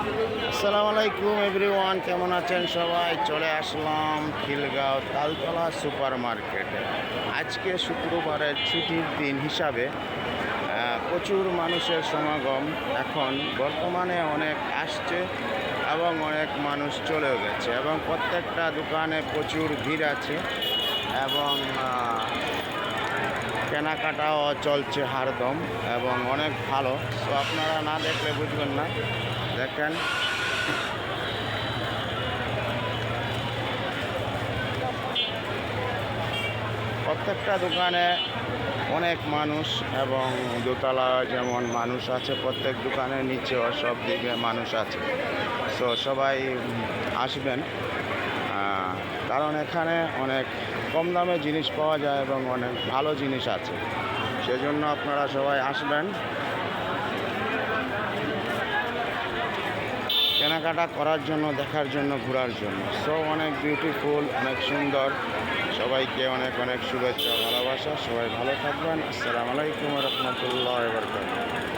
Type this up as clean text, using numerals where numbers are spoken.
আসসালামু আলাইকুম এভরিওয়ান, কেমন আছেন সবাই? চলে আসলাম খিলগাঁও তালতলা সুপার মার্কেটে। আজকে শুক্রবারের ছুটির দিন হিসাবে প্রচুর মানুষের সমাগম। এখন বর্তমানে অনেক আসছে এবং অনেক মানুষ চলেও গেছে এবং প্রত্যেকটা দোকানে প্রচুর ভিড় আছে এবং কেনাকাটাও চলছে হারদম এবং অনেক ভালো। তো আপনারা না দেখলে বুঝবেন না। দেখেন, প্রত্যেকটা দোকানে অনেক মানুষ এবং দোতলা যেমন মানুষ আছে, প্রত্যেক দোকানের নিচেও সব দিকে মানুষ আছে। সো সবাই আসবেন, কারণ এখানে অনেক কম দামে জিনিস পাওয়া যায় এবং অনেক ভালো জিনিস আছে। সেজন্য আপনারা সবাই আসবেন কেনাকাটা করার জন্য, দেখার জন্য, ঘোরার জন্য। সো অনেক বিউটিফুল, অনেক সুন্দর। সবাইকে অনেক অনেক শুভেচ্ছা, ভালোবাসা। সবাই ভালো থাকবেন। আসসালামু আলাইকুম রহমতুল্লাহ বরকাতুহু।